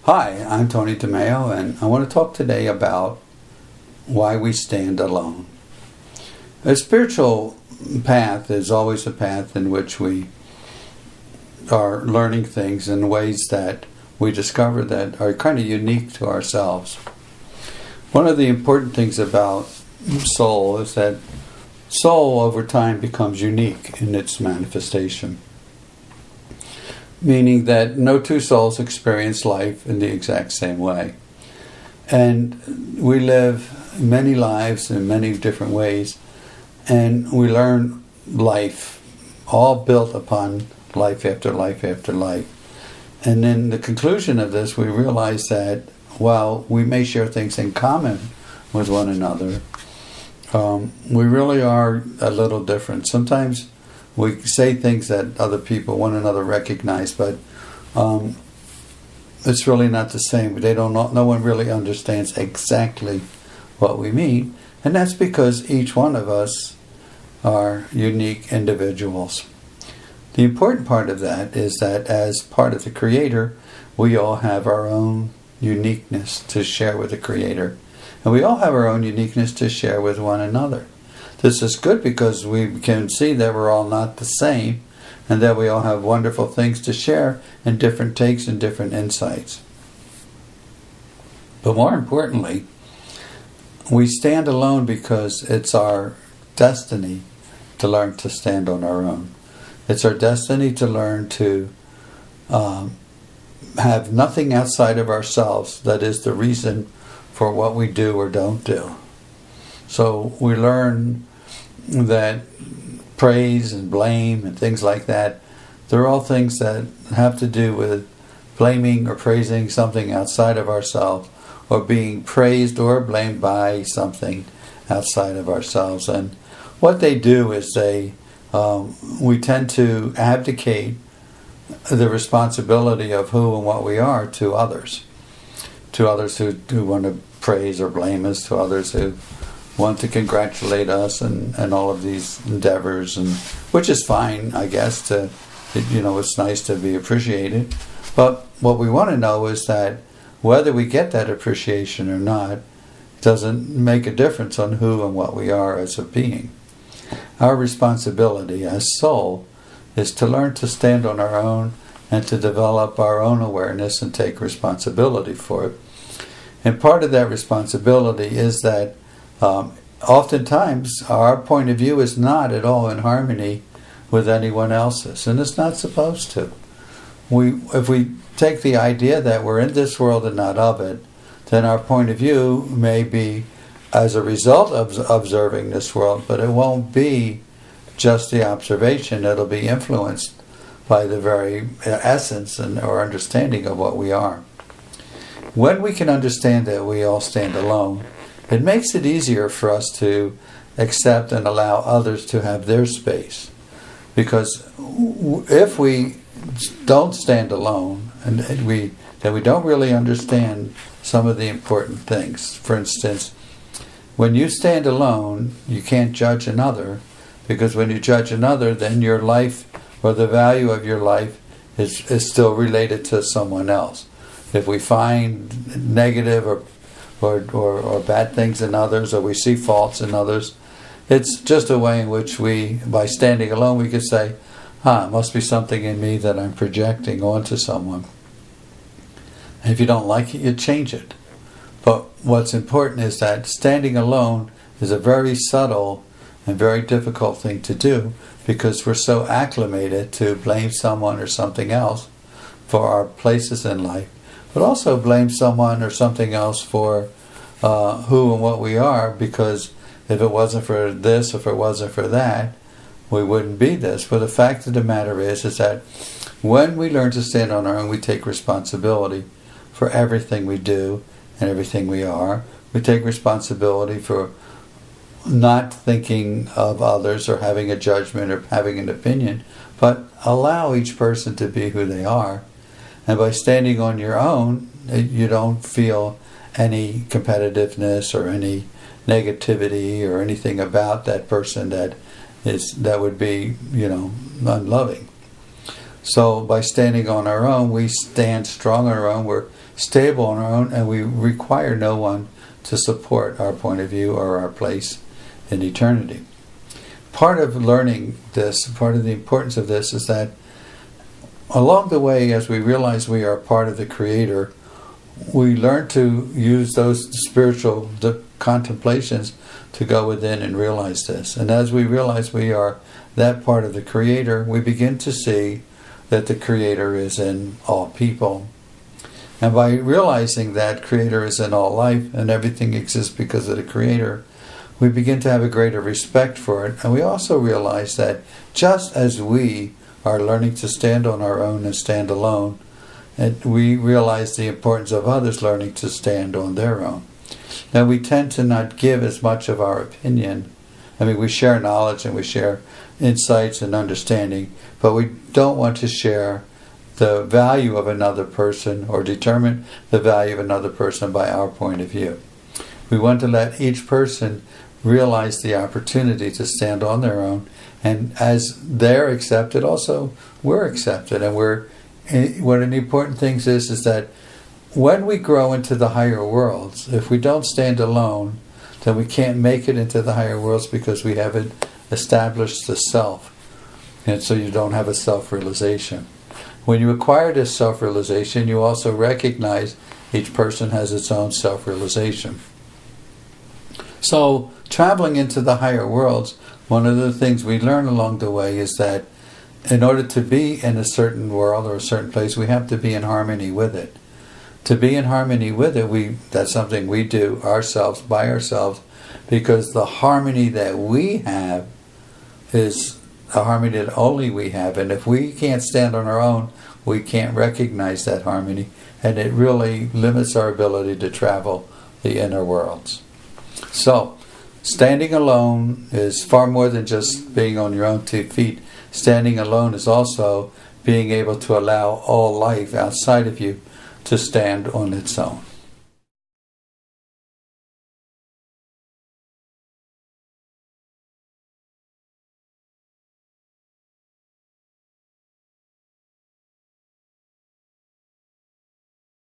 Hi, I'm Tony Demeyo, and I want to talk today about why we stand alone. A spiritual path is always a path in which we are learning things in ways that we discover that are kind of unique to ourselves. One of the important things about soul is that soul over time becomes unique in its manifestation. Meaning that no two souls experience life in the exact same way. And we live many lives in many different ways, and we learn life, all built upon life after life after life. And in the conclusion of this, we realize that while we may share things in common with one another, we really are a little different. Sometimes we say things that other people, one another, recognize, but it's really not the same. No one really understands exactly what we mean, and that's because each one of us are unique individuals. The important part of that is that as part of the Creator, we all have our own uniqueness to share with the Creator, and we all have our own uniqueness to share with one another. This is good because we can see that we're all not the same and that we all have wonderful things to share and different takes and different insights. But more importantly, we stand alone because it's our destiny to learn to stand on our own. It's our destiny to learn to have nothing outside of ourselves that is the reason for what we do or don't do. So we learn that praise and blame and things like that, they're all things that have to do with blaming or praising something outside of ourselves, or being praised or blamed by something outside of ourselves. And what they do is we tend to abdicate the responsibility of who and what we are to others who want to praise or blame us, to others who want to congratulate us and all of these endeavors, and which is fine, I guess. It's nice to be appreciated. But what we want to know is that whether we get that appreciation or not doesn't make a difference on who and what we are as a being. Our responsibility as soul is to learn to stand on our own and to develop our own awareness and take responsibility for it. And part of that responsibility is that oftentimes our point of view is not at all in harmony with anyone else's, and it's not supposed to. If we take the idea that we're in this world and not of it, then our point of view may be as a result of observing this world, but it won't be just the observation. It'll be influenced by the very essence or understanding of what we are. When we can understand that we all stand alone, it makes it easier for us to accept and allow others to have their space. Because if we don't stand alone, then we don't really understand some of the important things. For instance, when you stand alone, you can't judge another, because when you judge another, then your life or the value of your life is still related to someone else. If we find negative or bad things in others, or we see faults in others, it's just a way in which by standing alone, we could say, it must be something in me that I'm projecting onto someone. And if you don't like it, you change it. But what's important is that standing alone is a very subtle and very difficult thing to do, because we're so acclimated to blame someone or something else for our places in life, but also blame someone or something else for who and what we are, because if it wasn't for this, if it wasn't for that, we wouldn't be this. But the fact of the matter is that when we learn to stand on our own, we take responsibility for everything we do and everything we are. We take responsibility for not thinking of others or having a judgment or having an opinion, but allow each person to be who they are. And by standing on your own, you don't feel any competitiveness or any negativity or anything about that person that would be, unloving. So by standing on our own, we stand strong on our own. We're stable on our own, and we require no one to support our point of view or our place in eternity. Part of learning this, part of the importance of this, is that along the way, as we realize we are part of the Creator, we learn to use those spiritual contemplations to go within and realize this. And as we realize we are that part of the Creator, we begin to see that the Creator is in all people. And by realizing that Creator is in all life and everything exists because of the Creator, we begin to have a greater respect for it. And we also realize that just as we are learning to stand on our own and stand alone, and we realize the importance of others learning to stand on their own. Now, we tend to not give as much of our opinion. I mean, we share knowledge and we share insights and understanding, but we don't want to share the value of another person or determine the value of another person by our point of view. We want to let each person realize the opportunity to stand on their own, and as they're accepted, also we're accepted. And one of the important things is that when we grow into the higher worlds, if we don't stand alone, then we can't make it into the higher worlds because we haven't established the self. And so you don't have a self-realization. When you acquire this self-realization, you also recognize each person has its own self-realization. So, traveling into the higher worlds, one of the things we learn along the way is that in order to be in a certain world or a certain place, we have to be in harmony with it. To be in harmony with it, that's something we do ourselves, by ourselves, because the harmony that we have is a harmony that only we have. And if we can't stand on our own, we can't recognize that harmony. And it really limits our ability to travel the inner worlds. So, standing alone is far more than just being on your own 2 feet. Standing alone is also being able to allow all life outside of you to stand on its own.